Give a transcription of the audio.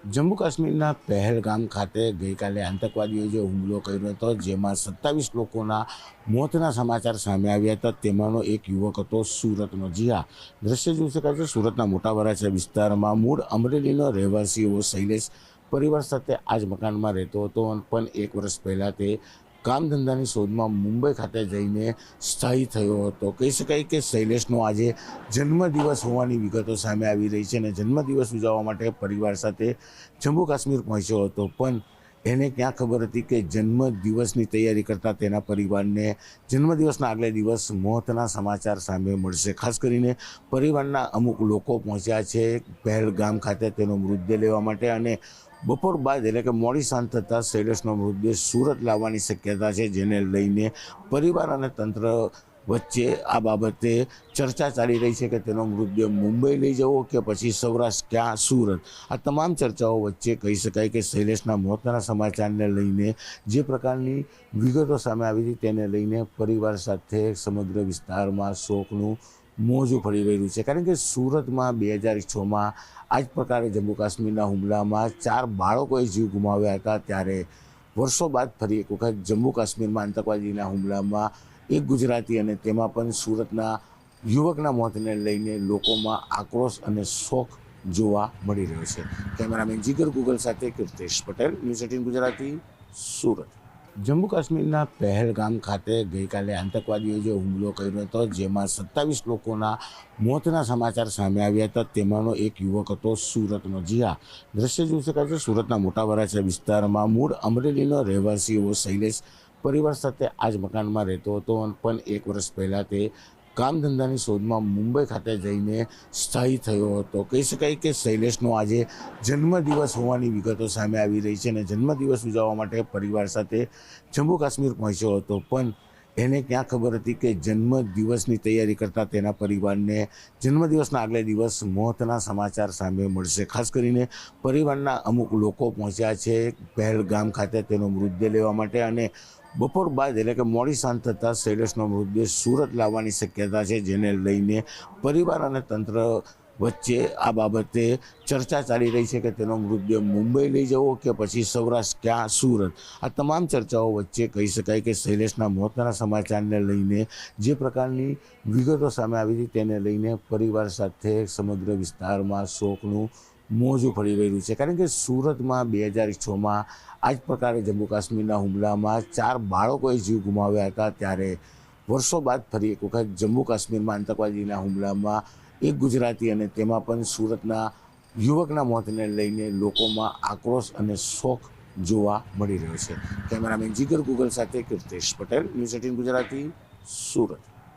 જમ્મુ કાશ્મીરના પહેલગામ ખાતે ગઈકાલે આતંકવાદીઓએ જે હુમલો કર્યો હતો, જેમાં 27 લોકોના મોતના સમાચાર સામે આવ્યા હતા. તેમાંનો એક યુવક હતો સુરતનો. જી હા, દ્રશ્ય જોઈ શકાય છે. સુરતના મોટા વરાછા વિસ્તારમાં મૂળ અમરેલીનો રહેવાસી એવો શૈલેષ પરિવાર સાથે આ જ મકાનમાં રહેતો હતો, પણ 1 વર્ષ પહેલાં તે કામ ધંધાની શોધમાં મુંબઈ ખાતે જઈને સ્થાયી થયો હતો. કહી શકાય કે શૈલેષનો આજે જન્મદિવસ હોવાની વિગતો સામે આવી રહી છે અને જન્મદિવસ ઉજવવા માટે પરિવાર સાથે જમ્મુ કાશ્મીર પહોંચ્યો હતો. પણ એને ક્યાં ખબર હતી કે જન્મદિવસની તૈયારી કરતા તેના પરિવારને જન્મદિવસના આગલે દિવસ મોતના સમાચાર સામે મળશે. ખાસ કરીને પરિવારના અમુક લોકો પહોંચ્યા છે પહેલગામ ખાતે તેનો મૃતદેહ લેવા માટે, અને બપોર બાદ એટલે કે મોડી સાંજ થતાં શૈલેષનો મૃતદેહ સુરત લાવવાની શક્યતા છે, જેને લઈને પરિવાર અને તંત્ર વચ્ચે આ બાબતે ચર્ચા ચાલી રહી છે કે તેનો મૃતદેહ મુંબઈ લઈ જવો કે પછી સૌરાષ્ટ્ર, ક્યાં સુરત. આ તમામ ચર્ચાઓ વચ્ચે કહી શકાય કે શૈલેષના મોતના સમાચારને લઈને જે પ્રકારની વિગતો સામે આવી હતી, તેને લઈને પરિવાર સાથે સમગ્ર વિસ્તારમાં શોકનું મોજું ફરી રહ્યું છે. કારણ કે સુરતમાં 2006માં આ જ પ્રકારે જમ્મુ કાશ્મીરના હુમલામાં 4 બાળકોએ જીવ ગુમાવ્યા હતા. ત્યારે વર્ષો બાદ ફરી એક વખત જમ્મુ કાશ્મીરમાં આતંકવાદીના હુમલામાં એક ગુજરાતી અને તેમાં પણ સુરતના યુવકના મોતને લઈને લોકોમાં આક્રોશ અને શોક જોવા મળી રહ્યો છે. કેમેરામેન જીગર ગુગલ સાથે કીર્તેશ પટેલ, ન્યૂઝ 18 ગુજરાતી, સુરત. જમ્મુ કાશ્મીરના પહેલગામ ખાતે ગઈકાલે આતંકવાદીઓએ જે હુમલો કર્યો હતો, જેમાં 27 લોકોના મોતના સમાચાર સામે આવ્યા હતા. તેમાંનો એક યુવક હતો સુરતનો. જી હા, દ્રશ્ય જોઈ શકાય છે. સુરતના મોટા વરાછા વિસ્તારમાં મૂળ અમરેલીનો રહેવાસી એવો શૈલેષ પરિવાર સાથે આ જ મકાનમાં રહેતો હતો, પણ 1 વર્ષ પહેલાં તે કામ ધંધાની શોધમાં મુંબઈ ખાતે જઈને સ્થાયી થયો હતો. કહી શકાય કે શૈલેષનો આજે જન્મદિવસ હોવાની વિગતો સામે આવી રહી છે અને જન્મદિવસ ઉજવવા માટે પરિવાર સાથે જમ્મુ કાશ્મીર પહોંચ્યો હતો. પણ એને ક્યાં ખબર હતી કે જન્મદિવસની તૈયારી કરતા તેના પરિવારને જન્મદિવસના આગલે દિવસ મોતના સમાચાર સામે મળશે. ખાસ કરીને પરિવારના અમુક લોકો પહોંચ્યા છે પહેલગામ ખાતે તેનો મૃતદેહ લેવા માટે, અને બપોર બાદ એટલે કે મોડી સાંજ થતાં શૈલેષનો મૃતદેહ સુરત લાવવાની શક્યતા છે, જેને લઈને પરિવાર અને તંત્ર વચ્ચે આ બાબતે ચર્ચા ચાલી રહી છે કે તેનો મૃતદેહ મુંબઈ લઈ જવો કે પછી સૌરાષ્ટ્ર, ક્યાં સુરત. આ તમામ ચર્ચાઓ વચ્ચે કહી શકાય કે શૈલેષના મોતના સમાચારને લઈને જે પ્રકારની વિગતો સામે આવી હતી, તેને લઈને પરિવાર સાથે સમગ્ર વિસ્તારમાં શોકનું મોજું ફરી રહ્યું છે. કારણ કે સુરતમાં 2006માં આ જ પ્રકારે જમ્મુ કાશ્મીરના હુમલામાં 4 બાળકોએ જીવ ગુમાવ્યા હતા. ત્યારે વર્ષો બાદ ફરી એક વખત જમ્મુ કાશ્મીરમાં આતંકવાદીના હુમલામાં એક ગુજરાતી અને તેમાં પણ સુરતના યુવકના મોતને લઈને લોકોમાં આક્રોશ અને શોક જોવા મળી રહ્યો છે. કેમેરામેન જીગર ગુગલ સાથે કીર્તેશ પટેલ, ન્યૂઝ 18 ગુજરાતી, સુરત.